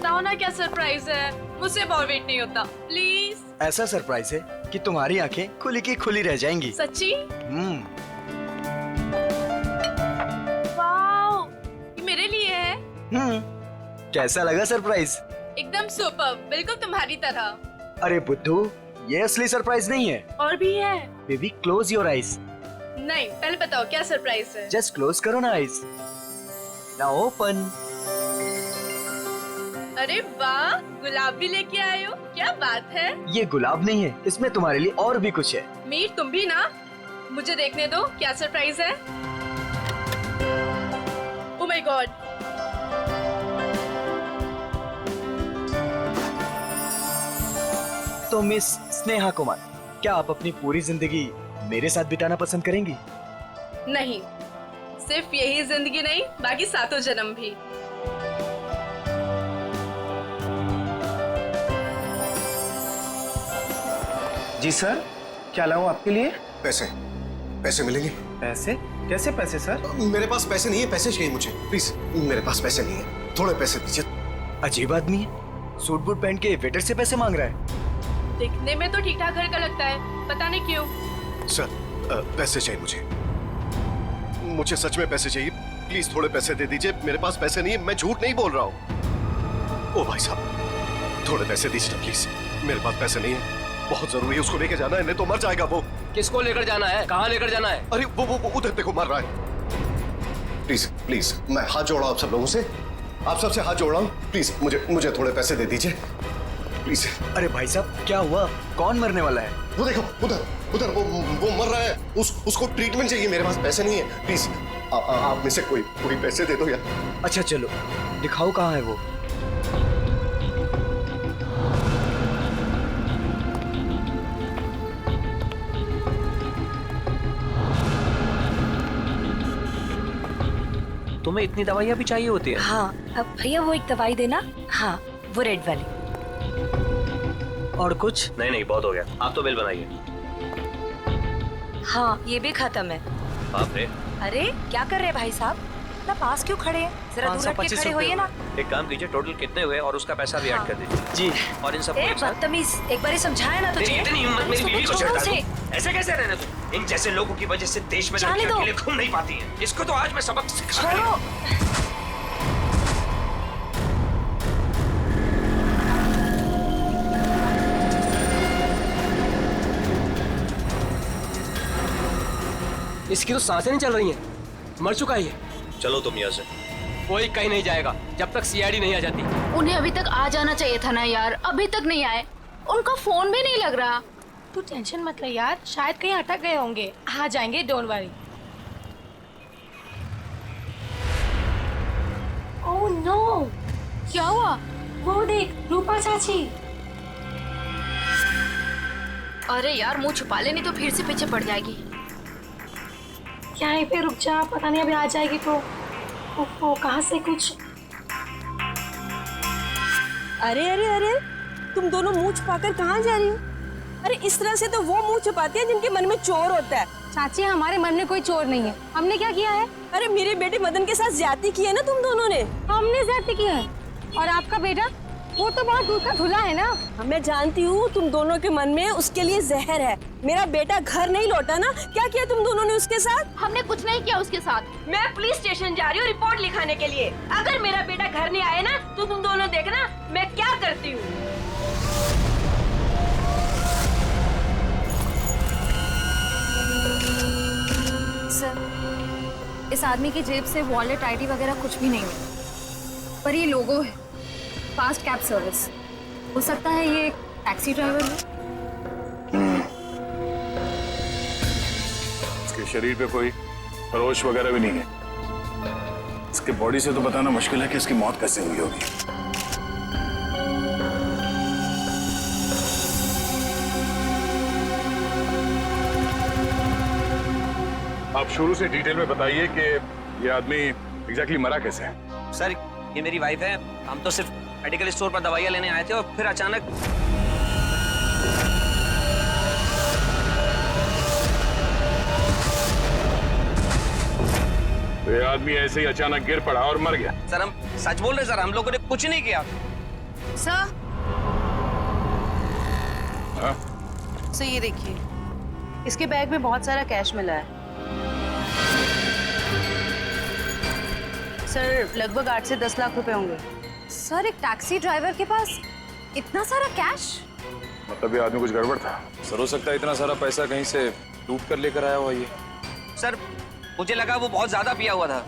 बताओ ना क्या सरप्राइज है, मुझसे और वेट नहीं होता, प्लीज। ऐसा सरप्राइज है कि तुम्हारी आंखें खुली की खुली रह जाएंगी। सच्ची? हम्म। वाओ, ये मेरे लिए है। कैसा लगा सरप्राइज? एकदम सुपर, बिल्कुल तुम्हारी तरह। अरे बुद्धू, ये असली सरप्राइज नहीं है। और भी है? Baby close your eyes. नहीं, पहले बताओ क्या सरप्राइज है। जस्ट क्लोज करो ना आईज। Now open. अरे वाह, गुलाब भी लेके आए हो, क्या बात है। ये गुलाब नहीं है, इसमें तुम्हारे लिए और भी कुछ है। मीर तुम भी ना, मुझे देखने दो क्या सरप्राइज है। ओह माय गॉड, तो मिस स्नेहा कुमार, क्या आप अपनी पूरी जिंदगी मेरे साथ बिताना पसंद करेंगी? नहीं, सिर्फ यही जिंदगी नहीं, बाकी सातों जन्म भी। जी सर, क्या लाऊं आपके लिए? पैसे पैसे मिलेंगे? पैसे? कैसे पैसे सर? मेरे पास पैसे नहीं है, पैसे चाहिए मुझे प्लीज। मेरे पास पैसे नहीं है, थोड़े पैसे दीजिए। अजीब आदमी है, सूट बूट पहन के वेटर से पैसे मांग रहा है। दिखने में तो ठीक ठाक घर का लगता है, पता नहीं क्यों। सर पैसे चाहिए मुझे सच में पैसे चाहिए, प्लीज थोड़े पैसे दे दीजिए। मेरे पास पैसे नहीं है, मैं झूठ नहीं बोल रहा हूँ। ओ भाई साहब, थोड़े पैसे दीजिए प्लीज, मेरे पास पैसे नहीं है, बहुत जरूरी है, उसको लेके जाना है, नहीं तो मर जाएगा वो। किसको लेकर जाना है? कहाँ लेकर जाना है? अरे वो उधर देखो, मर रहा है। प्लीज प्लीज, मैं हाथ जोड़ रहा हूँ आप सब लोगों से, आप सबसे हाथ जोड़ रहा हूँ, प्लीज मुझे थोड़े पैसे दे दीजिए प्लीज। अरे भाई साहब, क्या हुआ? कौन मरने वाला है? वो देखो उधर वो मर रहा है, उसको ट्रीटमेंट चाहिए, मेरे पास पैसे नहीं है, प्लीज आप में से कोई पैसे दे दो यार। अच्छा चलो, दिखाओ कहाँ है वो। तुम्हें इतनी दवाइयाँ भी चाहिए होती है? हाँ, अब भैया वो एक दवाई देना। हाँ, वो रेड वाली। और कुछ? नहीं, बहुत हो गया, आप तो बिल बनाइए। हाँ, ये भी खत्म है। बाप रे। अरे क्या कर रहे हैं भाई साहब, इतना पास क्यों खड़े हैं? जरा दूर हट के खड़े होइए ना। एक काम कीजिए, टोटल कितने हुए और उसका पैसा भी ऐड कर दीजिए। जी। और इन सब बदतमीज, एक बार ही समझाया ना तुझे। इतनी हिम्मत मेरी बीवी को छोड़ो छेड़ता उसे। है। ऐसे कैसे रहना तुम? इन जैसे लोगों की वजह से देश में जाने लड़कियां दो। अकेले घूम नहीं पाती हैं। इसको तो आज मैं सबक सिखा छोड़ो। इसकी तो सांसें नहीं चल रही हैं, मर चुका है ये। चलो तुम यहाँ से। कोई कहीं नहीं जाएगा जब तक सीआईडी नहीं आ जाती। उन्हें अभी तक आ जाना चाहिए था ना यार, अभी तक नहीं आए, उनका फोन भी नहीं लग रहा। तू टेंशन मत ले यार, शायद कहीं अटक गए होंगे, आ जाएंगे, डोंट वरी। ओह नो, क्या हुआ? वो देख, रूपा चाची। अरे यार, मुंह छुपा ले, नहीं तो फिर से पीछे पड़ जाएगी। क्या है पे, रुक जा, पता नहीं अभी आ जाएगी तो। ओहो, कहाँ से कुछ। अरे अरे अरे, तुम दोनों मुंह छुपाकर कहाँ जा रही हो? अरे इस तरह से तो वो मुंह छुपाते हैं जिनके मन में चोर होता है। चाची, हमारे मन में कोई चोर नहीं है, हमने क्या किया है? अरे मेरे बेटे मदन के साथ ज्यादती की है ना तुम दोनों ने। हमने ज्यादती की है, और आपका बेटा वो तो बहुत दूर का धुला है ना। मैं जानती हूँ तुम दोनों के मन में उसके लिए जहर है। मेरा बेटा घर नहीं लौटा ना, क्या किया तुम दोनों ने उसके साथ? हमने कुछ नहीं किया उसके साथ। मैं पुलिस स्टेशन जा रही हूँ रिपोर्ट लिखाने के लिए। अगर मेरा बेटा घर नहीं आया ना तो तुम दोनों देखना मैं क्या करती हूँ। सर, इस आदमी की जेब से वॉलेट, आईडी वगैरह कुछ भी नहीं मिला, पर ये लोगो है, फास्ट कैब सर्विस। हो सकता है ये टैक्सी ड्राइवर है। इसके शरीर पे कोई खरोश वगैरह भी नहीं है। इसके बॉडी से तो बताना मुश्किल है कि इसकी मौत कैसे हुई होगी। आप शुरू से डिटेल में बताइए कि ये आदमी एग्जैक्टली मरा कैसे है। सर, ये मेरी वाइफ है, हम तो सिर्फ मेडिकल स्टोर पर दवाइयाँ लेने आए थे और फिर अचानक। तो ये आदमी ऐसे ही अचानक गिर पड़ा और मर गया। सर हम सच बोल रहे सर, हम लोगों ने कुछ नहीं किया। सर हाँ? सर ये देखिए, इसके बैग में बहुत सारा कैश मिला है। सर लगभग 8 से 10 लाख रुपए होंगे। सर, एक टैक्सी ड्राइवर के पास इतना सारा कैश? मतलब ये आदमी कुछ गड़बड़ था। सर हो सकता है इतना सारा पैसा कहीं से लूट कर लेकर आया हुआ ये। सर मुझे लगा वो बहुत ज्यादा पिया हुआ था।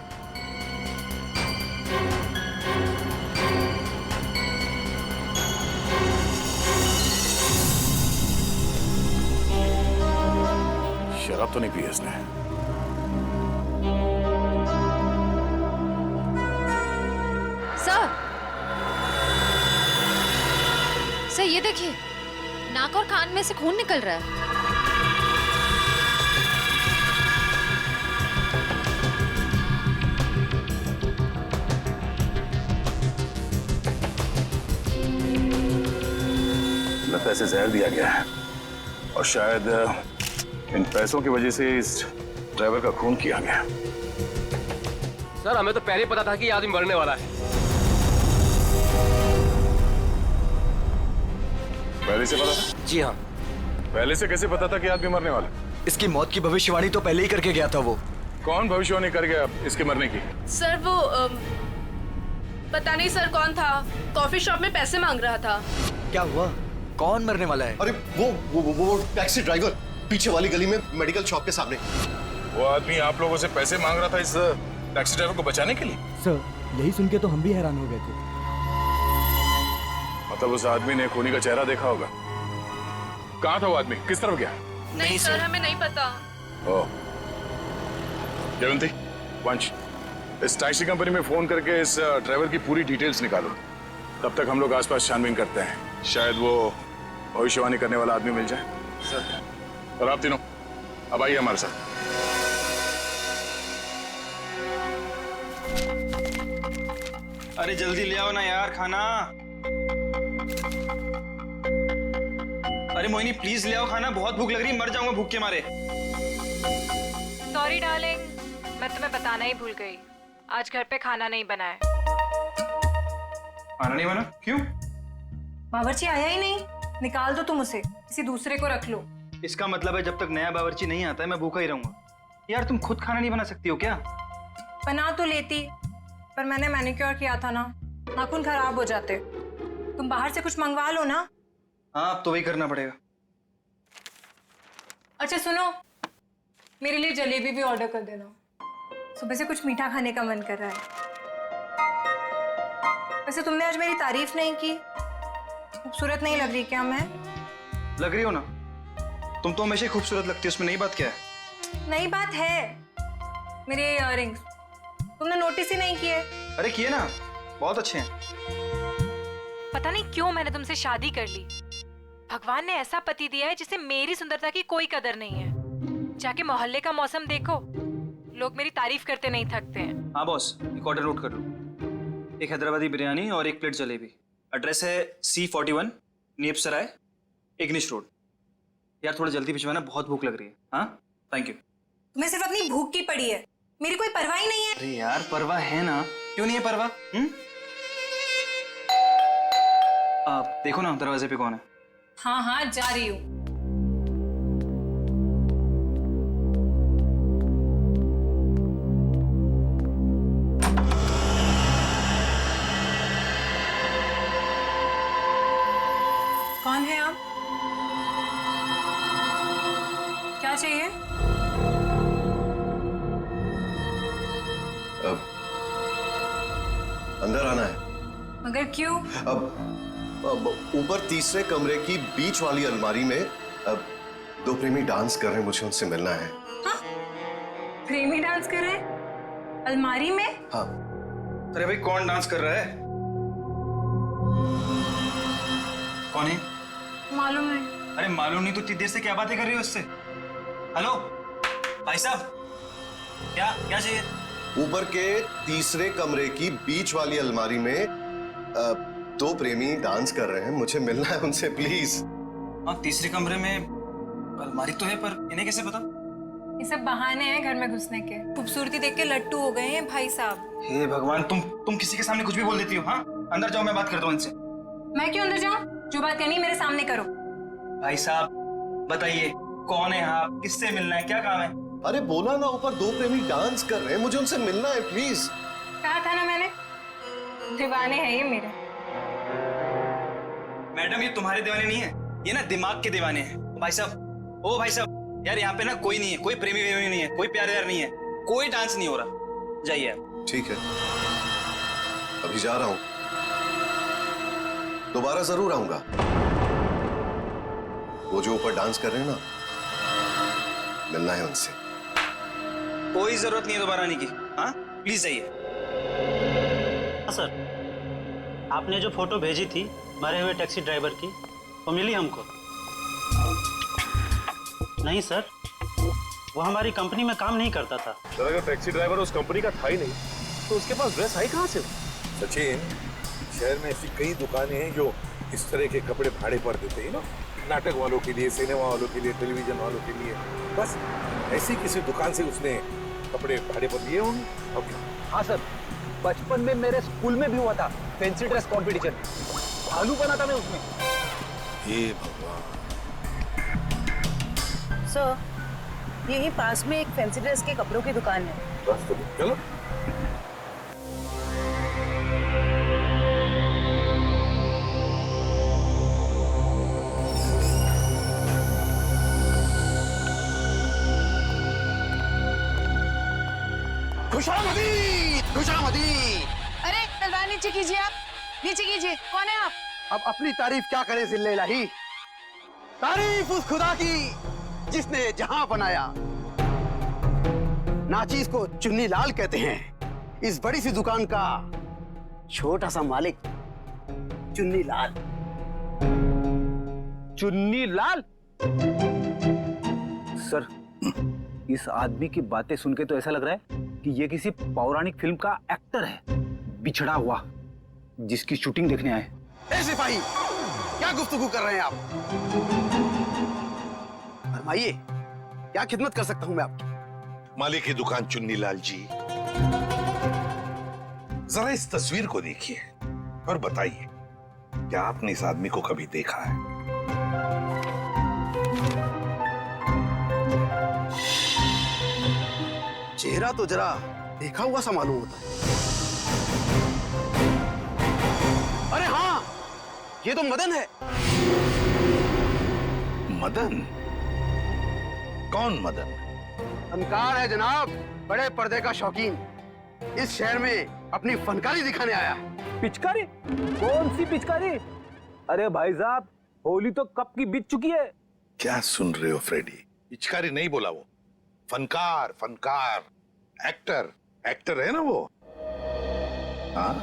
शराब तो नहीं पी इसने। सर ये देखिए, नाक और कान में से खून निकल रहा है। लगता है इसे जहर दिया गया है और शायद इन पैसों की वजह से इस ड्राइवर का खून किया गया। सर हमें तो पहले ही पता था कि ये आदमी मरने वाला है। पहले से पता था? जी हाँ। पहले से कैसे पता था कि आदमी मरने वाला? इसकी मौत की भविष्यवाणी तो पहले ही करके गया था वो। कौन भविष्यवाणी कर गया इसके मरने की? सर वो पता नहीं सर कौन था, कॉफी शॉप में पैसे मांग रहा था। क्या हुआ? कौन मरने वाला है? अरे वो टैक्सी ड्राइवर पीछे वाली गली में मेडिकल शॉप के सामने। वो आदमी आप लोगों से पैसे मांग रहा था इस टैक्सी ड्राइवर को बचाने के लिए? सर यही सुन के तो हम भी हैरान हो गए थे। मतलब उस आदमी ने खूनी का चेहरा देखा होगा। कहाँ था वो आदमी? किस तरफ गया? नहीं सर, हमें नहीं पता। ओह, जयवंती, वंश, इस टैक्सी कंपनी में फोन करके इस ड्राइवर की पूरी डिटेल्स निकालो। तब तक हम लोग आसपास छानबीन करते हैं, शायद वो भविष्यवाणी करने वाला आदमी मिल जाए। सर। और आप तीनों अब आइए हमारे साथ। अरे जल्दी ले आओ ना यार खाना। अरे मोहिनी प्लीज ले आओ खाना, बहुत भूख लग रही है, मर जाऊंगा भूख के मारे। सॉरी डार्लिंग, मैं तुम्हें बताना ही भूल गई, आज घर पे खाना नहीं बना है। खाना नहीं बना? क्यों? बावर्ची आया ही नहीं, निकाल दो तुम उसे, किसी दूसरे को रख लो। इसका मतलब है जब तक नया बावर्ची नहीं आता है मैं भूखा ही रहूंगा। यार तुम खुद खाना नहीं बना सकती हो क्या? बना तो लेती, पर मैंने मैनिक्योर किया था ना, नाखून खराब हो जाते। तुम बाहर से कुछ मंगवा लो ना। हाँ अब तो वही करना पड़ेगा। अच्छा सुनो, मेरे लिए जलेबी भी ऑर्डर कर देना, सुबह से कुछ मीठा खाने का मन कर रहा है। वैसे तुमने आज मेरी तारीफ नहीं की, खूबसूरत नहीं लग रही क्या मैं? लग रही हो ना, तुम तो हमेशा ही खूबसूरत लगती हो, उसमें नई बात क्या है? नई बात है, मेरे इयररिंग्स तुमने नोटिस ही नहीं किए। अरे किए ना, बहुत अच्छे हैं। पता नहीं क्यों मैंने तुमसे शादी कर ली। भगवान ने ऐसा पति दिया है जिसे मेरी सुंदरता की कोई कदर नहीं है। जाके मोहल्ले का मौसम देखो, लोग मेरी तारीफ करते नहीं थकते हैं। हाँ बॉस, एक ऑर्डर नोट कर लो, एक हैदराबादी बिरयानी और एक प्लेट जलेबी। एड्रेस है C41 नीप सराय, इग्निश रोड। यार थोड़ा जल्दी भिजवाना, बहुत भूख लग रही है। हाँ थैंक यू। तुम्हें सिर्फ अपनी भूख की पड़ी है, मेरी कोई परवाह ही नहीं है। अरे यार परवाह है ना, क्यों नहीं है परवाह? आप देखो ना दरवाजे पे कौन है। हाँ हाँ जा रही हूँ। कौन है आप? क्या चाहिए? अंदर आना है। मगर क्यों? अब ऊपर तीसरे कमरे की बीच वाली अलमारी में अब दो प्रेमी डांस कर रहे हैं, मुझे उनसे मिलना है। हाँ? प्रेमी डांस कर रहे हैं अलमारी में? हाँ। अरे भाई कौन डांस कर रहा है? कौन है? मालूम नहीं। अरे मालूम नहीं तो इतनी देर से क्या बातें कर रही हो इससे? हेलो भाई साहब, क्या क्या चाहिए? ऊपर के तीसरे कमरे की बीच वाली अलमारी में दो प्रेमी डांस कर रहे हैं, मुझे मिलना है उनसे प्लीज। हाँ तीसरे कमरे में अलमारी तो है, पर इन्हें कैसे पता? ये सब बहाने हैं घर में घुसने के। खूबसूरती देख के लट्टू हो गए हैं भाई साहब। हे भगवान, तुम किसी के सामने कुछ भी बोल देती हो। हाँ अंदर जाओ, मैं बात करता हूँ इनसे। मैं क्यों अंदर जाऊं? जो बात करनी है मेरे सामने करो। भाई साहब बताइए, कौन है आप, किससे मिलना है, क्या काम है? अरे बोला ना, ऊपर दो प्रेमी डांस कर रहे हैं, मुझे उनसे मिलना है प्लीज। कहा था ना मैंने, दीवाने हैं ये मेरे। मैडम ये तुम्हारे दीवाने नहीं है, ये ना दिमाग के दीवाने हैं। भाई साहब, ओ भाई साहब, यार यहाँ पे ना कोई नहीं है, कोई प्रेमी वेमी नहीं है, कोई प्यार व्यार नहीं है, कोई डांस नहीं हो रहा, जाइए आप। ठीक है, अभी जा रहा हूं, दोबारा जरूर आऊंगा। वो जो ऊपर डांस कर रहे हैं ना, मिलना है उनसे। कोई जरूरत नहीं है दोबारा आने की, हाँ प्लीज जाइए। सर, आपने जो फोटो भेजी थी मरे हुए टैक्सी ड्राइवर की, वो मिली हमको? नहीं सर, वो हमारी कंपनी में काम नहीं करता था। सर अगर टैक्सी ड्राइवर उस कंपनी का था ही नहीं तो उसके पास ड्रेस आई कहाँ से? सचिन, शहर में ऐसी कई दुकानें हैं जो इस तरह के कपड़े भाड़े पर देते हैं ना, नाटक वालों के लिए, सिनेमा वालों के लिए, टेलीविजन वालों के लिए। बस ऐसी किसी दुकान से उसने कपड़े भाड़े पर लिए होंगे। और क्या? हाँ सर, बचपन में मेरे स्कूल में भी हुआ था फैंसी ड्रेस कंपटीशन, भालू बना था मैं उसमें। ये भगवान। सर, यही पास में एक फैंसी ड्रेस के कपड़ों की दुकान है। बस तो चलो। खुशामदीद, खुशामदीद। अरे तलवार नीचे कीजिए, आप नीचे कीजिए। कौन है आप? अब अपनी तारीफ क्या करें जिल्ले इलाही, तारीफ उस खुदा की जिसने जहां बनाया। नाचीज को चुन्नी लाल कहते हैं, इस बड़ी सी दुकान का छोटा सा मालिक चुन्नी लाल। चुन्नी लाल? सर, इस आदमी की बातें सुन के तो ऐसा लग रहा है कि ये किसी पौराणिक फिल्म का एक्टर है, बिछड़ा हुआ, जिसकी शूटिंग देखने आए। ए सिपाही, क्या गुफ्तगू कर रहे हैं आप? फरमाइए, क्या खिदमत कर सकता हूं मैं आपकी? मालिक की दुकान चुन्नी लाल जी, जरा इस तस्वीर को देखिए और बताइए, क्या आपने इस आदमी को कभी देखा है? चेहरा तो जरा देखा हुआ सा मालूम होता है। अरे हाँ, ये तो मदन है। मदन? कौन मदन? फनकार है जनाब, बड़े पर्दे का शौकीन। इस शहर में अपनी फनकारी दिखाने आया है। पिचकारी? कौन सी पिचकारी? अरे भाई साहब, होली तो कब की बीत चुकी है। क्या सुन रहे हो फ्रेडी? पिचकारी नहीं बोला वो, फनकार, फनकार, एक्टर, एक्टर है ना वो। हाँ,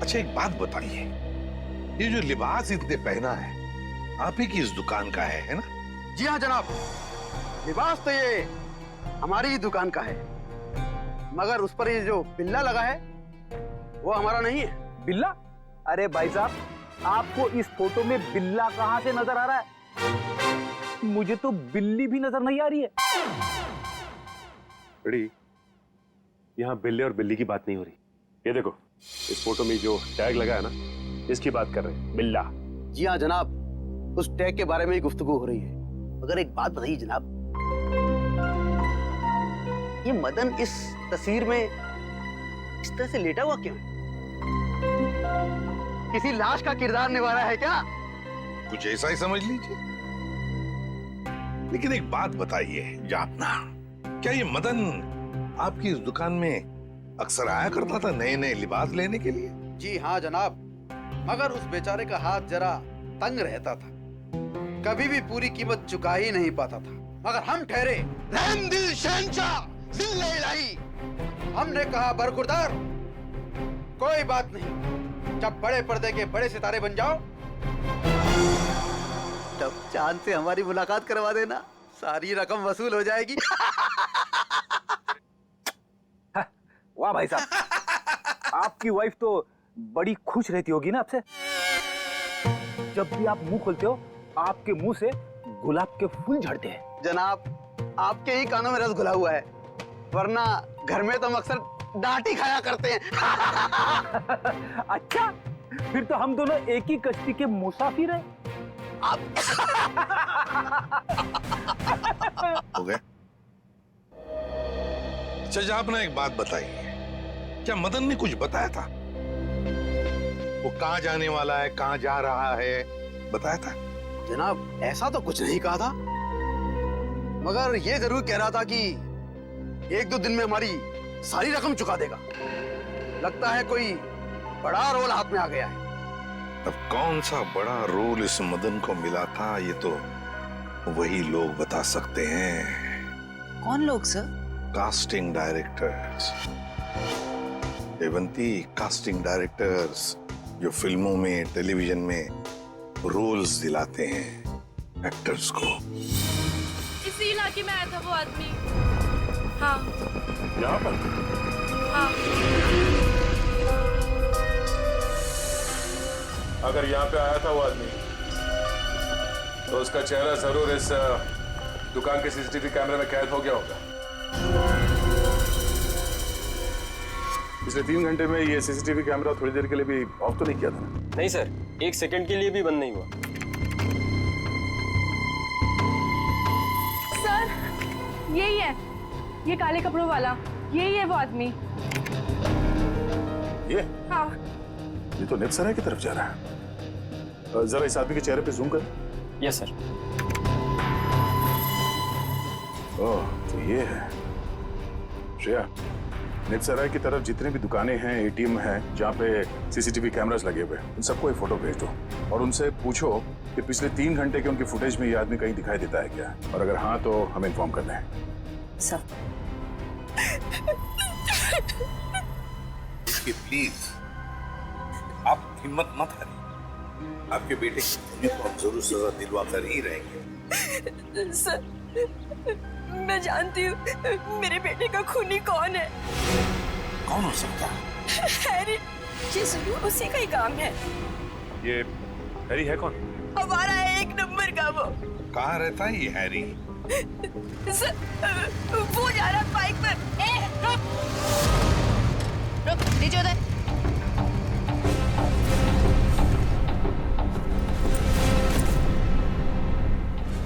अच्छा एक बात बताइए, ये जो लिबास इतने पहना है, आप ही की इस दुकान का है ना? जी हाँ जनाब, लिबास तो ये हमारी ही दुकान का है, मगर उस पर ये जो बिल्ला लगा है वो हमारा नहीं है। बिल्ला? अरे भाई साहब, आपको इस फोटो में बिल्ला कहां से नजर आ रहा है? मुझे तो बिल्ली भी नजर नहीं आ रही है। बड़ी, यहाँ बिल्ले और बिल्ली की बात नहीं हो रही। ये देखो, इस फोटो में जो टैग लगा है ना, इसकी बात कर रहे हैं, बिल्ला। जी हाँ जनाब, उस टैग के बारे में ही गुफ्तगू हो रही है। मगर एक बात बताइए जनाब, ये मदन इस तस्वीर में इस तरह से लेटा हुआ क्यों है? किसी लाश का किरदार निभा रहा है क्या? कुछ ऐसा ही समझ लीजिए। लेकिन एक बात बताइए जापना, क्या ये मदन आपकी इस दुकान में अक्सर आया करता था नए नए लिबास लेने के लिए? जी हाँ जनाब, मगर उस बेचारे का हाथ जरा तंग रहता था, कभी भी पूरी कीमत चुका ही नहीं पाता था। मगर हम ठहरे रहम दिल शहंशाह जिल्ले इलाही, हमने कहा बरखुरदार, कोई बात नहीं, जब बड़े पर्दे के बड़े सितारे बन जाओ तब चांद से हमारी मुलाकात करवा देना, सारी रकम वसूल हो जाएगी। वाह भाई साहब, आपकी वाइफ तो बड़ी खुश रहती होगी ना आपसे। जब भी आप मुंह खोलते हो, आपके मुंह से गुलाब के फूल झड़ते हैं। जनाब, आपके ही कानों में रस घुला हुआ है, वरना घर में तो हम अक्सर डांट ही खाया करते हैं। अच्छा, फिर तो हम दोनों एक ही कश्ती के मुसाफिर हैं। हो गए? अच्छा आपने एक बात बताई, क्या मदन ने कुछ बताया था? वो कहाँ जाने वाला है, कहाँ जा रहा है, बताया था? जनाब ऐसा तो कुछ नहीं कहा था, मगर ये जरूर कह रहा था कि 1-2 दिन में हमारी सारी रकम चुका देगा। लगता है कोई बड़ा रोल हाथ में आ गया है। अब कौन सा बड़ा रोल इस मदन को मिला था, ये तो वही लोग बता सकते हैं। कौन लोग sir? Casting directors Devanti, casting directors जो फिल्मों में, टेलीविजन में रोल्स दिलाते हैं एक्टर्स को। इसी इलाके में आया था वो आदमी। हाँ। यहाँ पर? हाँ। अगर यहाँ पे आया था वो आदमी, तो उसका चेहरा जरूर इस दुकान के सीसीटीवी कैमरे में कैद हो गया होगा। पिछले 3 घंटे में ये सीसीटीवी कैमरा थोड़ी देर के लिए भी ऑफ तो नहीं किया था? नहीं सर, 1 सेकंड के लिए भी बंद नहीं हुआ। सर यही है, ये काले कपड़ों वाला, यही है वो आदमी। ये? हाँ। ये तो नेप्सराय की तरफ जा रहा है। जरा इस आदमी के चेहरे पे जूम कर। Yes sir. ओह, तो ये है। श्रेया, नेप्सराय की तरफ जितने भी दुकानें हैं, एटीएम हैं, जहाँ पे सीसीटीवी कैमरास लगे हुए हैं, उन सबको एक फोटो भेज दो और उनसे पूछो कि पिछले 3 घंटे के उनकी फुटेज में ये आदमी कहीं दिखाई देता है क्या, और अगर हाँ तो हमें इन्फॉर्म कर दें। सर। प्लीज आप हिम्मत मत हारिए, आपके बेटे की तो हम जरूर सजा दिलवा कर ही रहेंगे। सर मैं जानती हूँ मेरे बेटे का खूनी कौन है। कौन हो सकता है? हैरी, ये जरूर उसी का ही काम है। ये हैरी है कौन? हमारा 1 नंबर का वो। कहाँ रहता है ये हैरी? सर, वो जा रहा है बाइक पर। रुक, नीचे उधर।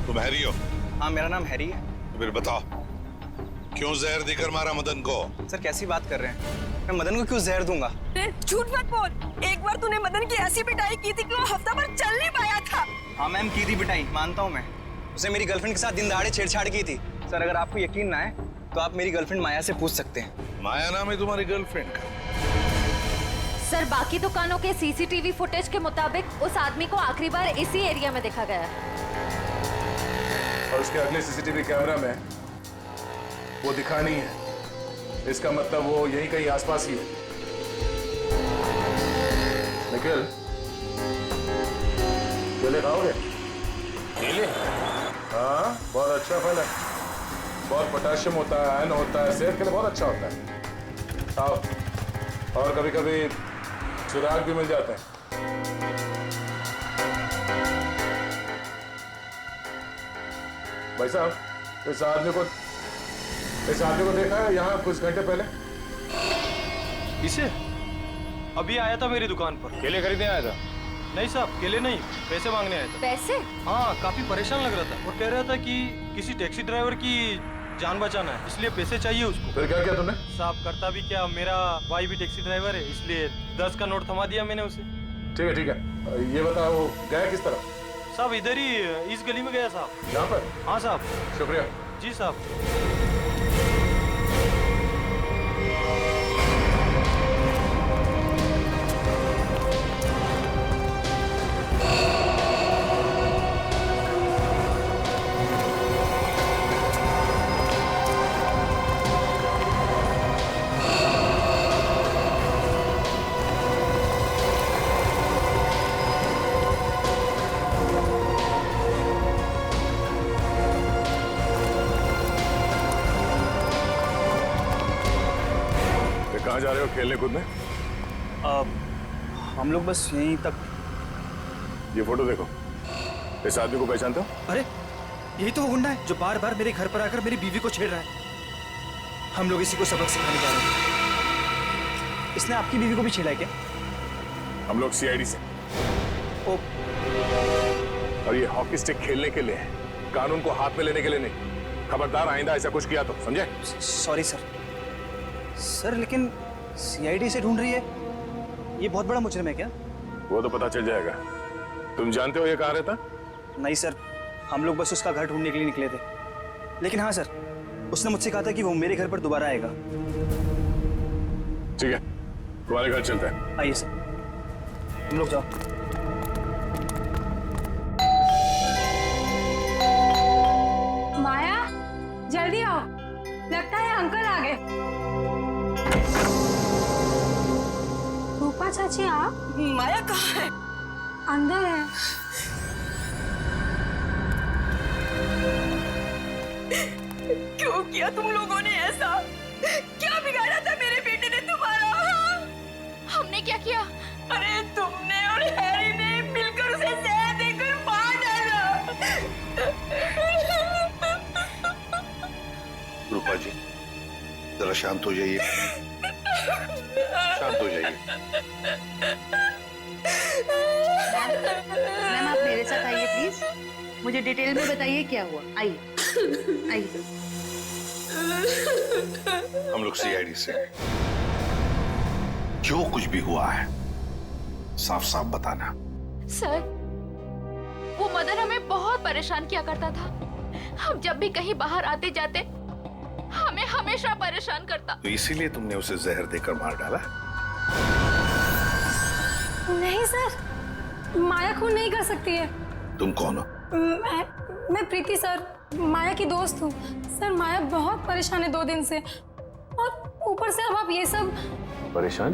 तुम हैरी हो? हाँ मेरा नाम हैरी है। तो फिर बताओ, क्यों जहर देकर मारा मदन को? सर कैसी बात कर रहे हैं, मैं मदन को क्यों जहर दूंगा? झूठ मत बोल, एक बार तूने मदन की ऐसी पिटाई की थी कि वो हफ्ता भर चल नहीं पाया था। हाँ मैम की थी पिटाई, मानता हूँ मैं। उसने मेरी गर्लफ्रेंड के साथ दिन दहाड़े छेड़छाड़ की थी। सर अगर आपको यकीन ना है तो आप मेरी गर्लफ्रेंड माया से पूछ सकते हैं। माया नाम है तुम्हारी गर्लफ्रेंड का? सर बाकी दुकानों के सीसीटीवी फुटेज के मुताबिक उस आदमी को आखिरी बार इसी एरिया में देखा गया है। और उसके अगले सीसीटीवी कैमरा में वो दिखा नहीं है, इसका मतलब वो यही कहीं आसपास ही है। निखिल, केले खाओगे? केले? हाँ, बहुत अच्छा फल है, बहुत पोटेशियम होता है, आयरन होता है, सेहत के लिए बहुत अच्छा होता है। खाओ, और कभी कभी चिराग भी मिल जाते हैं। भाई साहब, इस आदमी को देखा है यहाँ कुछ घंटे पहले? इसे? अभी आया था मेरी दुकान पर। केले खरीदने आया था? नहीं साहब, केले नहीं, पैसे मांगने आया था। पैसे? हाँ, काफी परेशान लग रहा था और कह रहा था कि किसी टैक्सी ड्राइवर की जान बचाना है, इसलिए पैसे चाहिए उसको। फिर क्या किया तुमने? साहब करता भी क्या, मेरा भाई भी टैक्सी ड्राइवर है, इसलिए 10 का नोट थमा दिया मैंने उसे। ठीक है, ये बताओ वो गया किस तरफ? साहब इधर ही इस गली में गया साहब। यहाँ पर? हाँ साहब। शुक्रिया। जी साहब। कहाँ जा रहे हो खेलने कूदने? हम लोग बस यहीं तक। ये फोटो देखो, इस आदमी को पहचानते हो? अरे यही तो वो गुंडा है जो बार बार मेरे घर पर आकर मेरी बीवी को छेड़ रहा है। हम लोग इसी को सबक सिखाने जा रहे हैं। इसने आपकी बीवी को भी छेड़ा है क्या? हम लोग सीआईडी से। और ये हॉकी स्टिक खेलने के लिए है, कानून को हाथ में लेने के लिए नहीं। खबरदार आइंदा ऐसा कुछ किया तो, समझे? Sorry sir. सर लेकिन सीआईडी से ढूंढ रही है, ये बहुत बड़ा मुजरिम है क्या? वो तो पता चल जाएगा। तुम जानते हो ये कहाँ रहता? नहीं सर, हम लोग बस उसका घर ढूंढने के लिए निकले थे। लेकिन हाँ सर, उसने मुझसे कहा था कि वो मेरे घर पर दोबारा आएगा। ठीक है, तुम्हारे घर चलते हैं। आइए सर, तुम लोग जाओ। माया, जल्दी आओ, लगता है अंकल आ गए। रूपा चाची आप? माया कहाँ है? अंदर है। क्यों किया तुम लोगों ने ऐसा? क्या बिगाड़ा था मेरे बेटे ने तुम्हारा? हमने क्या किया? अरे तुमने और हैरी ने मिलकर उसे जहर देकर मार डाला। रूपा जी, जरा शांत हो जाइए, शांत हो जाइए। मैम आप मेरे साथ आइए प्लीज, मुझे डिटेल में बताइए क्या हुआ। आइए आइए। हम लोग सीआईडी से, जो कुछ भी हुआ है साफ साफ बताना। सर, वो मदन हमें बहुत परेशान किया करता था। हम जब भी कहीं बाहर आते जाते हमें हमेशा परेशान करता। तो इसीलिए तुमने उसे जहर देकर मार डाला? नहीं सर, माया खून नहीं कर सकती है। तुम कौन हो? मैं प्रीति सर, माया की दोस्त हूँ। सर माया बहुत परेशान है 2 दिन से, और ऊपर से अब आप ये सब। परेशान?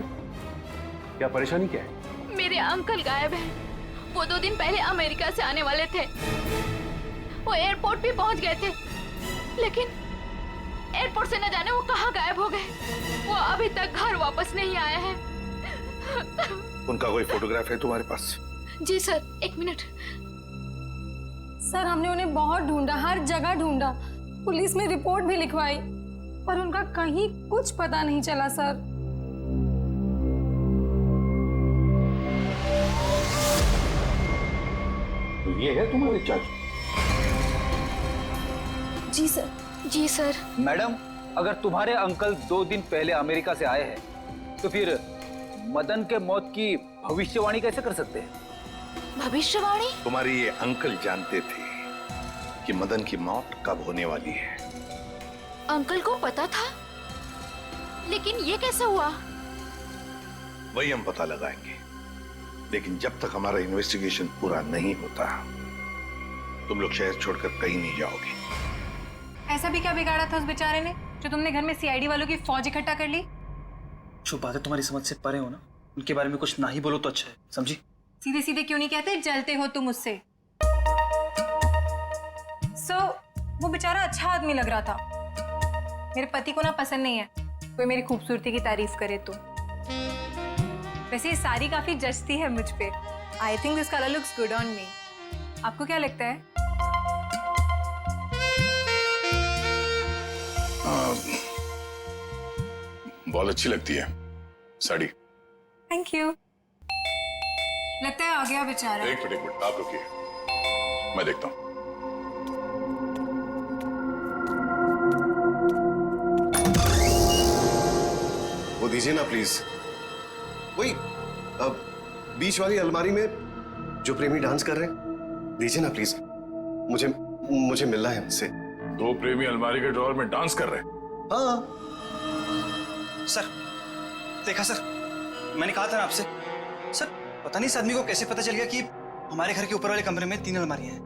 क्या परेशानी क्या है? मेरे अंकल गायब हैं। वो 2 दिन पहले अमेरिका से आने वाले थे। वो एयरपोर्ट भी पहुंच गए थे, लेकिन एयरपोर्ट से न जाने वो कहाँ गायब हो गए। वो अभी तक घर वापस नहीं आए हैं। उनका कोई फोटोग्राफ है तुम्हारे पास? जी सर, 1 मिनट। सर हमने उन्हें बहुत ढूंढा, हर जगह ढूंढा, पुलिस में रिपोर्ट भी लिखवाई, पर उनका कहीं कुछ पता नहीं चला सर। तो ये है तुम्हारे चाचू? जी सर। जी सर। मैडम, अगर तुम्हारे अंकल 2 दिन पहले अमेरिका से आए हैं, तो फिर मदन के मौत की भविष्यवाणी कैसे कर सकते हैं? भविष्यवाणी? तुम्हारे ये अंकल जानते थे कि मदन की मौत कब होने वाली है। अंकल को पता था, लेकिन ये कैसे हुआ? वही हम पता लगाएंगे, लेकिन जब तक हमारा इन्वेस्टिगेशन पूरा नहीं होता तुम लोग शहर छोड़कर कहीं नहीं जाओगे। ऐसा भी क्या बिगाड़ा था उस बेचारे ने जो तुमने घर में सीआईडी वालों की फौज इकट्ठा कर ली? जो बातें तुम्हारी समझ से परे हो ना, उनके बारे में कुछ ना ही बोलो तो अच्छा है, समझी? सीधे सीधे क्यों नहीं कहते जलते हो तुम उससे? वो बेचारा अच्छा आदमी लग रहा था। मेरे पति को ना पसंद नहीं है कोई मेरी खूबसूरती की तारीफ करे तो। वैसे ये साड़ी काफी जचती है मुझ पे। I think this colour looks good on me. आपको क्या लगता है? बहुत अच्छी लगती है साड़ी। Thank you. लगता है आ गया बेचारा। एक मिनट आप रुकिए, मैं देखता हूँ। वो दीजिए ना प्लीज। वही बीच वाली अलमारी में जो प्रेमी डांस कर रहे हैं, दीजिए ना प्लीज। मुझे मिलना है उनसे। 2 प्रेमी अलमारी के ड्रॉअर में डांस कर रहे हैं? हाँ सर, देखा सर, मैंने कहा था ना आपसे। सर पता नहीं इस आदमी को कैसे पता चल गया कि हमारे घर के ऊपर वाले कमरे में 3 अलमारियां हैं।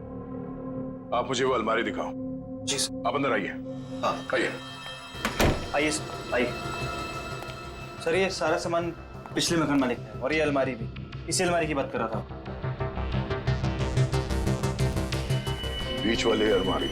आप मुझे वो अलमारी दिखाओ। जी सर। आप अंदर आइए। हाँ आइए। आइए सर, आइए। सर ये सारा सामान पिछले मकान मालिक का है, और ये अलमारी भी इसी अलमारी की बात कर रहा था। बीच वाली अलमारी।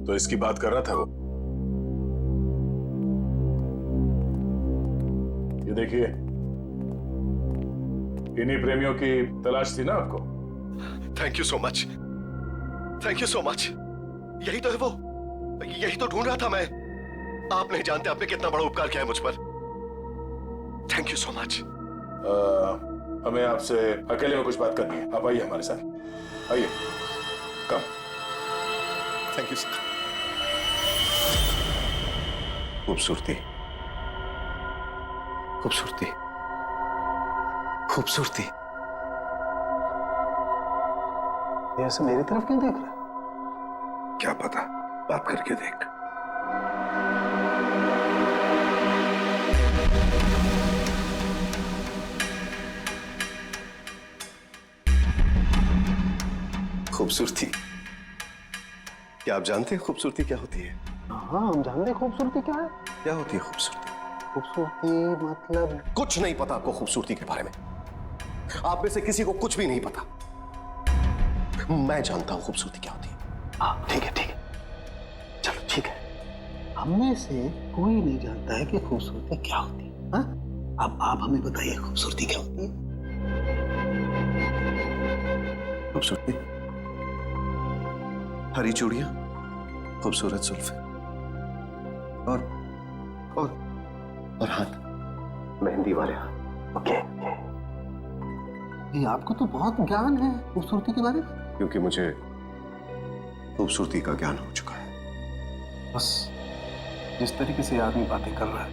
तो इसकी बात कर रहा था वो। ये देखिए, इन्हीं प्रेमियों की तलाश थी ना आपको? Thank you so much, thank you so much. यही तो है वो, यही तो ढूंढ रहा था मैं। आप नहीं जानते आपने कितना बड़ा उपकार किया है मुझ पर। Thank you so much. हमें आपसे अकेले में कुछ बात करनी है, आप आइए हमारे साथ, आइए, कम। Thank you sir. खूबसूरती, खूबसूरती, खूबसूरती। ऐसे मेरी तरफ क्यों देख रहा है? क्या पता, बात करके देख। खूबसूरती, क्या आप जानते हैं खूबसूरती क्या होती है? हाँ, हम जानते हैं खूबसूरती क्या है। क्या होती है खूबसूरती? खूबसूरती मतलब कुछ नहीं पता आपको खूबसूरती के बारे में। आप में से किसी को कुछ भी नहीं पता। मैं जानता हूं खूबसूरती क्या होती है। हाँ, ठीक है, ठीक है, चलो ठीक है। हम में से कोई नहीं जानता है कि खूबसूरती क्या होती है। हाँ? अब आप हमें बताइए खूबसूरती क्या होती है? खूबसूरती हरी चूड़ियां, खूबसूरत जुल्फे और हाथ, मेहंदी वाले हाथ। ओके, ये आपको तो बहुत ज्ञान है खूबसूरती के बारे में। क्योंकि मुझे खूबसूरती का ज्ञान हो चुका है। बस जिस तरीके से आदमी बातें कर रहा है,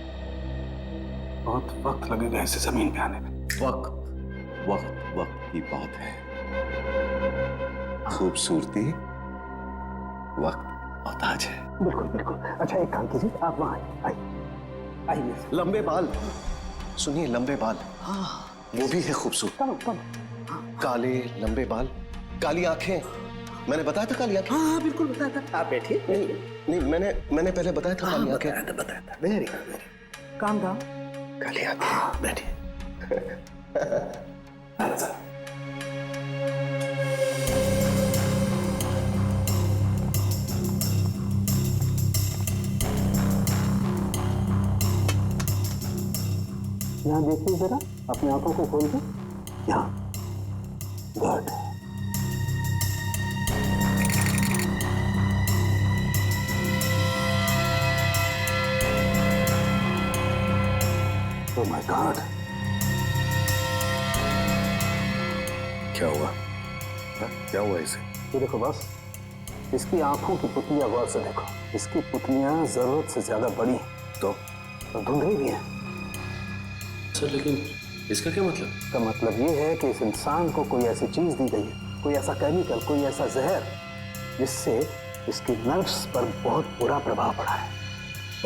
बहुत वक्त लगेगा इसे जमीन पे आने में। वक्त वक्त वक्त की बात है। खूबसूरती वक्त मोहताज है। बिल्कुल बिल्कुल। अच्छा एक काम कीजिए, आप वहां आइए। लंबे बाल, सुनिए, लंबे बाल, हाँ वो भी है खूबसूरत। काले लंबे बाल, काली आंखें। मैंने बताया था काली आंखें। हाँ बिल्कुल बताया था। आप बैठिए। नहीं, मैंने पहले बताया था काली आंखें। बताया था। वेरी गुड, काम था। काली आंखें। बैठिए। यहाँ देखिए जरा, अपनी आंखों को खोल के। यहाँ, गुड। ओह माय गॉड, क्या हुआ? क्या हुआ इसे? ये देखो बस, इसकी आंखों की पुतलियां गौर से देखो। इसकी पुतलियां जरूरत से ज्यादा बड़ी हैं तो धुंधली भी हैं। सर लेकिन इसका क्या मतलब? इसका मतलब ये है कि इस इंसान को कोई ऐसी चीज दी गई है, कोई ऐसा केमिकल, कोई ऐसा जहर, जिससे इसकी नर्व्स पर बहुत बुरा प्रभाव पड़ा है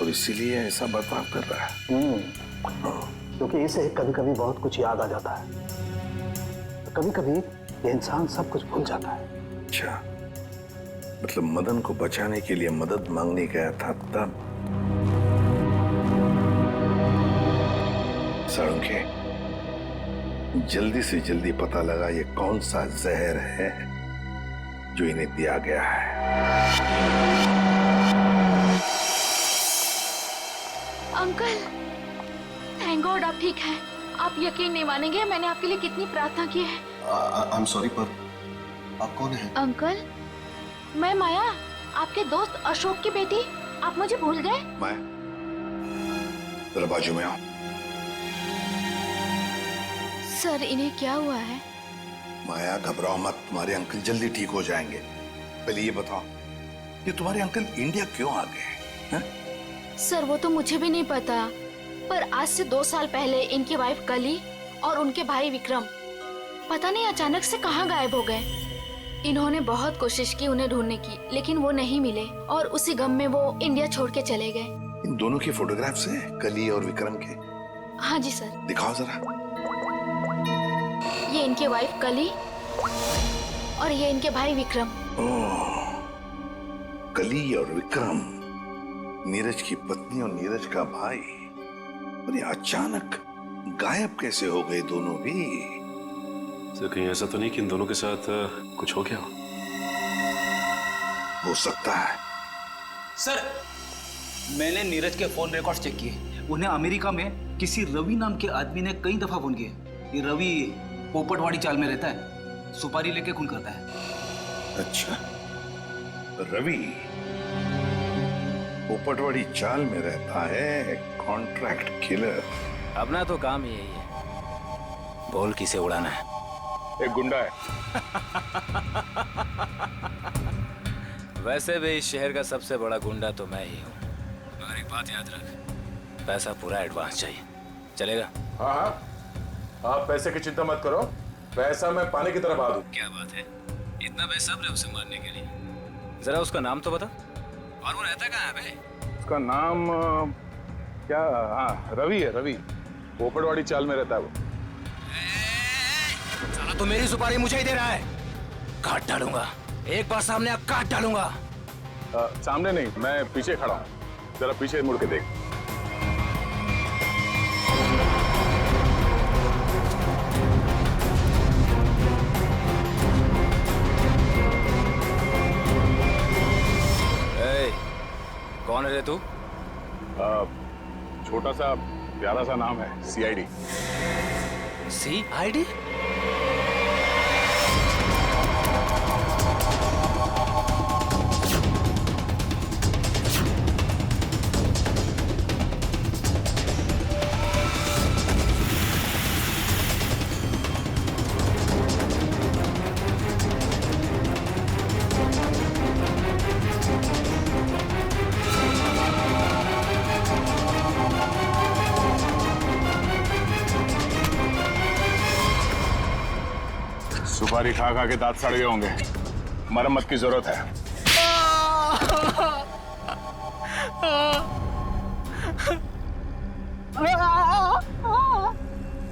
और इसीलिए ऐसा बर्ताव कर रहा है। क्योंकि इसे कभी कभी बहुत कुछ याद आ जाता है, तो कभी कभी ये इंसान सब कुछ भूल जाता है। अच्छा, मतलब मदन को बचाने के लिए मदद मांगने गया था तब। साळुंखे, जल्दी से जल्दी पता लगा ये कौन सा जहर है जो इन्हें दिया गया है। अंकल, थैंक गॉड आप ठीक हैं। आप यकीन नहीं मानेंगे, मैंने आपके लिए कितनी प्रार्थना की है। आई एम सॉरी, पर आप कौन हैं? अंकल, मैं माया, आपके दोस्त अशोक की बेटी। आप मुझे भूल गए? माया, जरा बाजू में आओ। सर, इन्हें क्या हुआ है? माया घबराओ मत, तुम्हारे अंकल जल्दी ठीक हो जाएंगे। पहले ये बताओ, ये तुम्हारे अंकल इंडिया क्यों आ गए? सर, वो तो मुझे भी नहीं पता, पर आज से 2 साल पहले इनकी वाइफ कली और उनके भाई विक्रम पता नहीं अचानक से कहाँ गायब हो गए। इन्होंने बहुत कोशिश की उन्हें ढूंढने की, लेकिन वो नहीं मिले और उसी गम में वो इंडिया छोड़ के चले गए। इन दोनों के फोटोग्राफ्स हैं, कली और विक्रम के? हाँ जी सर। दिखाओ जरा। ये इनके वाइफ कली और ये इनके भाई विक्रम। ओह, कली और विक्रम, नीरज की पत्नी और नीरज का भाई। और ये अचानक गायब कैसे हो गए दोनों भी? सर कहीं ऐसा तो नहीं कि इन दोनों के साथ कुछ हो गया हो सकता है। सर, मैंने नीरज के फोन रिकॉर्ड चेक किए। उन्हें अमेरिका में किसी रवि नाम के आदमी ने कई दफा फोन किया। ये रवि पोपटवाड़ी चाल में रहता है, सुपारी लेके खून करता है। अच्छा, रवि पोपटवाड़ी चाल में रहता है, कॉन्ट्रैक्ट किलर। अपना तो काम यही है, बोल किसे उड़ाना है। एक गुंडा है। वैसे भी इस शहर का सबसे बड़ा गुंडा तो मैं ही हूँ। मगर एक बात याद रख, पैसा पूरा एडवांस चाहिए। चलेगा? हाँ हाँ, आप पैसे की चिंता मत करो, पैसा मैं पानी की तरफ आ दूं। क्या बात है, इतना बेसब्र है उसे मारने के लिए। जरा उसका नाम तो बता, और वो रहता कहाँ है बे? उसका नाम क्या? हाँ, रवि है, रवि। पोपटवाड़ी चाल में रहता है वो। साला तो मेरी सुपारी मुझे ही दे रहा है। काट डालूंगा, एक बार सामने आ काट डालूंगा। सामने नहीं, मैं पीछे खड़ा हूँ, जरा पीछे मुड़ के देख। कौन है रे तू? छोटा सा प्यारा सा नाम है, CID। CID? सुपारी खा खा के दांत सड़ गए होंगे, मरम्मत की जरूरत है।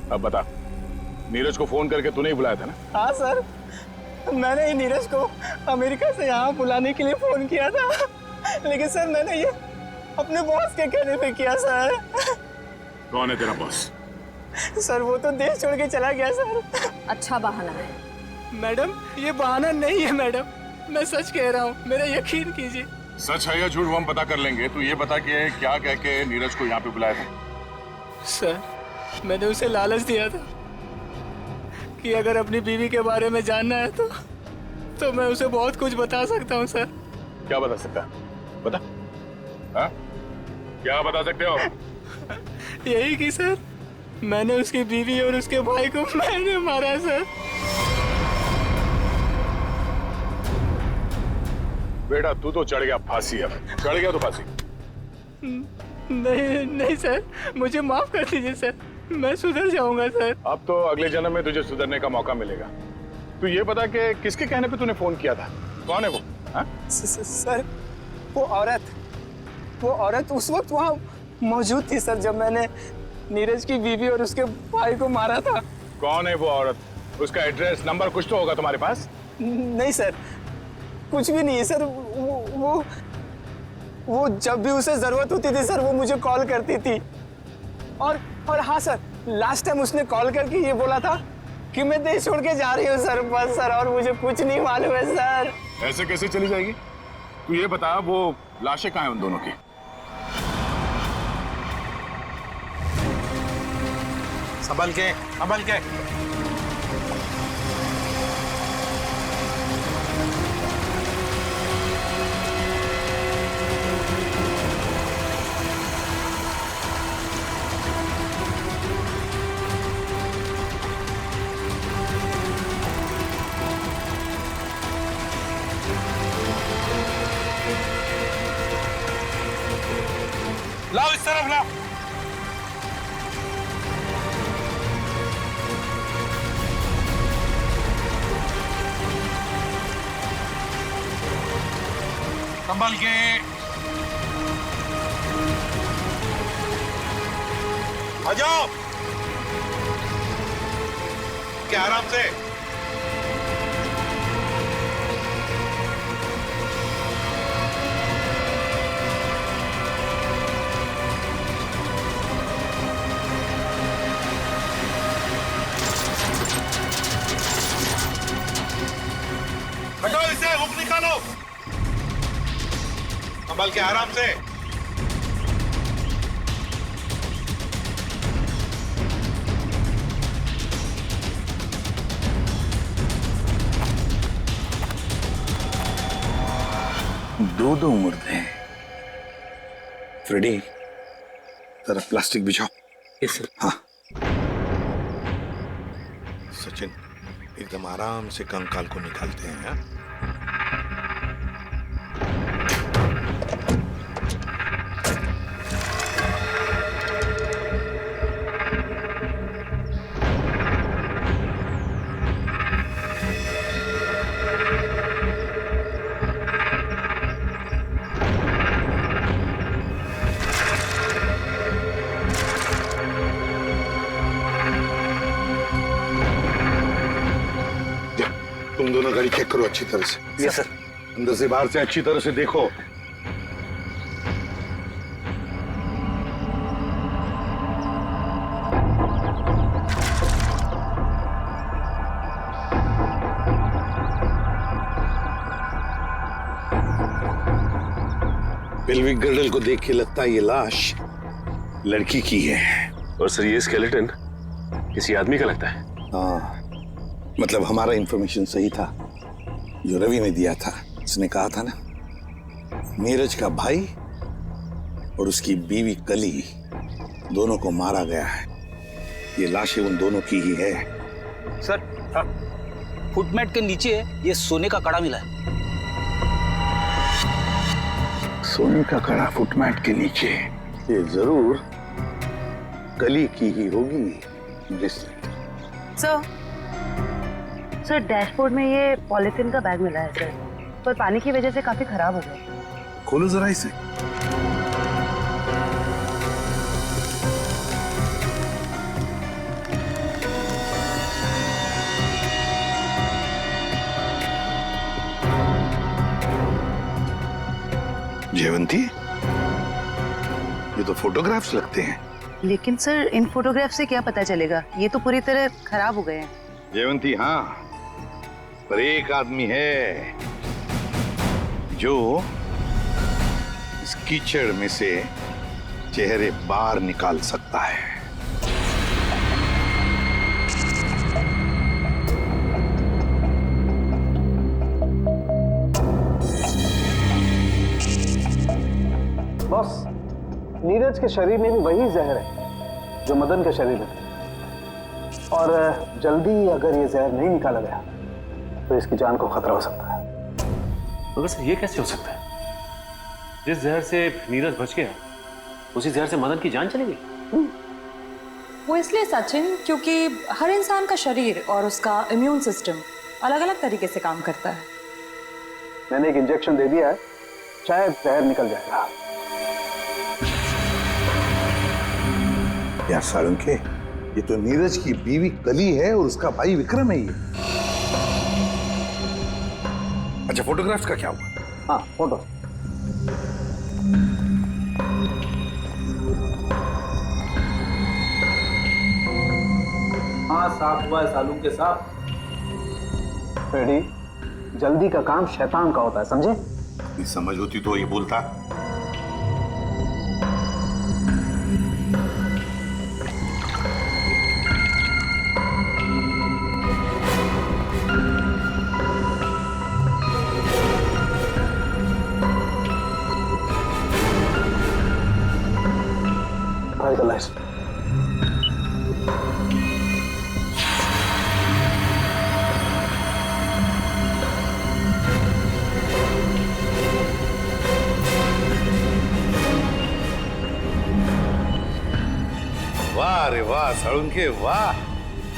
अब बता, नीरज को फोन करके तूने ही बुलाया था ना? हाँ सर, मैंने ही नीरज को अमेरिका से यहाँ बुलाने के लिए फोन किया था, लेकिन सर मैंने ये अपने बॉस के कहने पे किया सर। कौन है तेरा बॉस? सर वो तो देश छोड़ के चला गया सर। अच्छा बहाना है। मैडम ये बहाना नहीं है मैडम, मैं सच कह रहा हूँ, मेरा यकीन कीजिए। सच है या झूठ वो हम पता कर लेंगे। तू ये बता कि क्या कह के नीरज को यहाँ पे बुलाया था? सर मैंने उसे लालच दिया था कि अगर अपनी बीवी के बारे में जानना है तो मैं उसे बहुत कुछ बता सकता हूँ सर। क्या बता सकता है? बता। हाँ? क्या बता सकते हो? यही कि सर मैंने उसकी बीवी और उसके भाई को मैंने मारा सर। बेटा तू तो चढ़ गया फांसी, अब चढ़ गया तो फांसी। नहीं नहीं सर, मुझे माफ कर दीजिए सर, मैं सुधर जाऊंगा सर। अब तो अगले जन्म में तुझे सुधरने का मौका मिलेगा। तू ये बता कि किसके कहने पे तूने फोन किया था? कौन है वो? हाँ? सर वो औरत उस वक्त वहाँ मौजूद थी सर जब मैंने नीरज की बीवी और उसके भाई को मारा था। कौन है वो औरत? उसका एड्रेस नंबर कुछ तो होगा तुम्हारे पास? नहीं सर, कुछ भी नहीं है सर। वो जब भी उसे जरूरत होती थी सर वो मुझे कॉल करती थी। और हाँ सर, लास्ट टाइम उसने कॉल करके ये बोला था कि मैं देश छोड़ के जा रही हूँ सर, बस सर, और मुझे कुछ नहीं मालूम है सर। ऐसे कैसे चली जाएगी? तू ये बता, वो लाशें कहाँ हैं उन दोनों की? संभल के, संभल के। लाओ इस तरफ लाओ। संभल के। आ जाओ, क्या आराम से। हटो इसे, हुक निकालो। संभल के, आराम से। दो मुर्दे हैं। फ्रेडी, जरा प्लास्टिक बिछाओ। Yes sir. हाँ सचिन, एकदम आराम से कंकाल को निकालते हैं। हाँ? तुम दोनों गाड़ी चेक करो अच्छी तरह से। Yes sir. अंदर से बाहर से अच्छी तरह से देखो। पेल्विक गर्डल को देख के लगता है ये लाश लड़की की है। और सर ये स्केलेटन किसी आदमी का लगता है। हाँ, मतलब हमारा इंफॉर्मेशन सही था जो रवि ने दिया था। उसने कहा था ना, नीरज का भाई और उसकी बीवी कली दोनों को मारा गया है। ये लाशें उन दोनों की ही है। सर, फुटमेट के नीचे ये सोने का कड़ा मिला है। सोने का कड़ा फुटमेट के नीचे, ये जरूर कली की ही होगी। सर डैशबोर्ड में ये पॉलिथीन का बैग मिला है सर, पर पानी की वजह से काफी खराब हो गया। खोलो जरा इसे। जयवंती, ये तो फोटोग्राफ्स लगते हैं। लेकिन सर इन फोटोग्राफ से क्या पता चलेगा, ये तो पूरी तरह खराब हो गए हैं। जयवंती, हाँ, पर एक आदमी है जो इस कीचड़ में से चेहरे बाहर निकाल सकता है। बॉस, नीरज के शरीर में भी वही जहर है जो मदन के शरीर में था, और जल्दी अगर ये जहर नहीं निकाला गया तो इसकी जान को खतरा हो सकता है। मगर सर ये कैसे हो सकता है? जिस जहर से नीरज बच गया उसी जहर से मदन की जान चली गई। वो इसलिए सचिन, क्योंकि हर इंसान का शरीर और उसका इम्यून सिस्टम अलग अलग तरीके से काम करता है। मैंने एक इंजेक्शन दे दिया है, शायद जहर निकल जाएगा। यार सारंगे, ये तो नीरज की बीवी कली है और उसका भाई विक्रम है ये। अच्छा, फोटोग्राफ्स का क्या हुआ? हाँ, फोटो। हाँ, साफ हुआ है सालू के साथ। फ्रेडी, जल्दी का काम शैतान का होता है, समझे? ये समझ होती तो ये बोलता। वाह रे वाह सालुंके, वाह,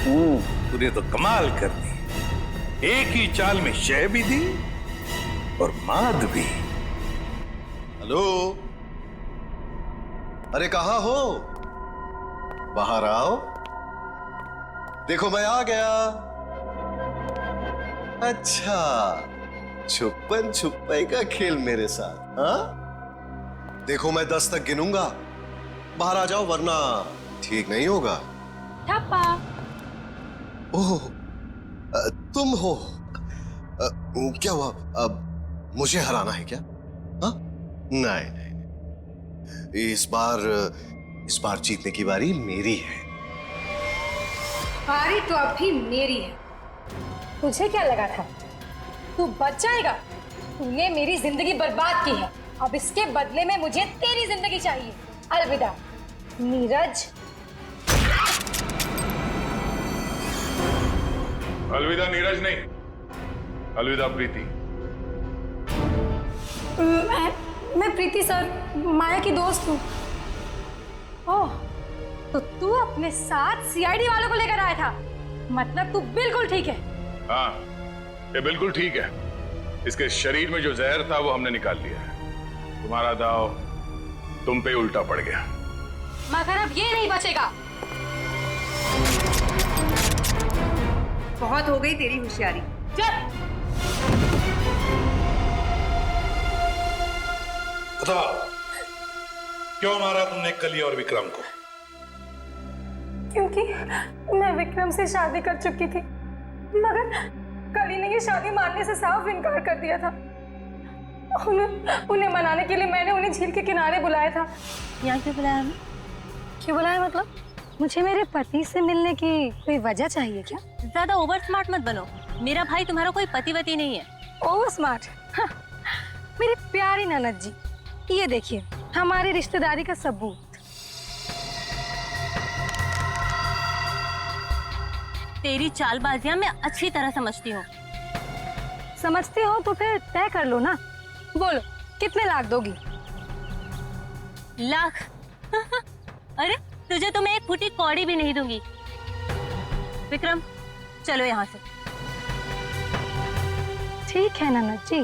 तूने तो कमाल कर दी। एक ही चाल में शय भी दी और माद भी। हेलो, अरे कहाँ हो? बाहर आओ, देखो मैं आ गया। अच्छा, छुपन छुपाई का खेल मेरे साथ, हाँ? देखो मैं 10 तक गिनूंगा, बाहर आ जाओ वरना ठीक नहीं होगा। ठप्पा। ओह, तुम हो? क्या हुआ? अब मुझे हराना है क्या? हाँ? नहीं नहीं, इस बार जीतने की बारी मेरी है। बारी तो अब भी मेरी है। तुझे क्या लगा था तू बच जाएगा? तूने मेरी जिंदगी बर्बाद की है, अब इसके बदले में मुझे तेरी जिंदगी चाहिए। अलविदा नीरज। अलविदा नीरज नहीं, अलविदा प्रीति। मैं प्रीति सर, माया की दोस्त हूँ। ओह, तो तू अपने साथ सीआईडी वालों को लेकर आया था? मतलब तू बिल्कुल ठीक है। हाँ, ये बिल्कुल ठीक है। इसके शरीर में जो जहर था वो हमने निकाल लिया है। तुम्हारा दाव तुम पे उल्टा पड़ गया। मगर अब ये नहीं बचेगा। बहुत हो गई तेरी होशियारी। चल। बताओ, क्यों मारा तुमने कली और विक्रम को? क्योंकि मैं विक्रम से शादी कर चुकी थी, मगर कली ने ये शादी मानने से साफ इनकार कर दिया था। उन्हें मनाने के लिए मैंने उन्हें झील के किनारे बुलाया था। यहाँ क्यों बुलाया हमें? क्यों बुलाया मतलब? मुझे मेरे पति से मिलने की कोई वजह चाहिए क्या? ज्यादा ओवर स्मार्ट मत बनो। मेरा भाई तुम्हारा कोई पतिवती नहीं है। Over smart? हाँ, मेरी प्यारी ननद जी, ये देखिए हमारी रिश्तेदारी का सबूत। तेरी चालबाजियां मैं अच्छी तरह समझती हूँ। समझती हो तो फिर तय कर लो ना। बोलो कितने लाख दोगी? लाख? अरे तुझे तो मैं एक फूटी कौड़ी भी नहीं दूंगी। विक्रम चलो यहाँ से। ठीक है ननद जी,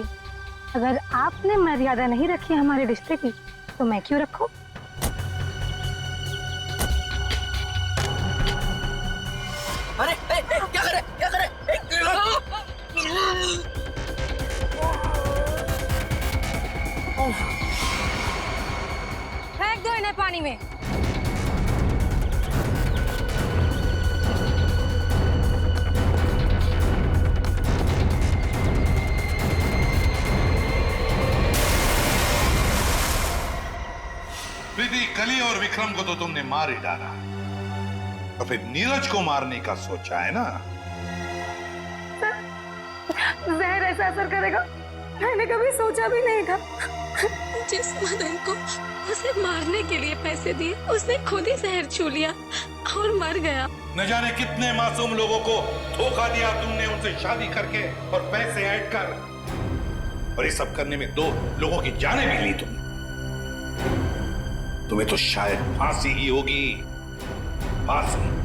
अगर आपने मर्यादा नहीं रखी हमारे रिश्ते की तो मैं क्यों रखूं? अरे क्या करे क्या करे? फेंक दो इन्हें पानी में। प्रीति, कली और विक्रम को तो तुमने मार ही डाला, तो फिर नीरज को मारने का सोचा है ना? जहर ऐसा असर करेगा मैंने कभी सोचा भी नहीं था। जिस मदन को उसे मारने के लिए पैसे दिए, उसने खुद ही जहर छू लिया और मर गया। न जाने कितने मासूम लोगों को धोखा दिया तुमने, उनसे शादी करके और पैसे ऐड कर, और ये सब करने में 2 लोगों की जानें भी ली तुमने। तुम्हें तो शायद फांसी ही होगी, फांसी।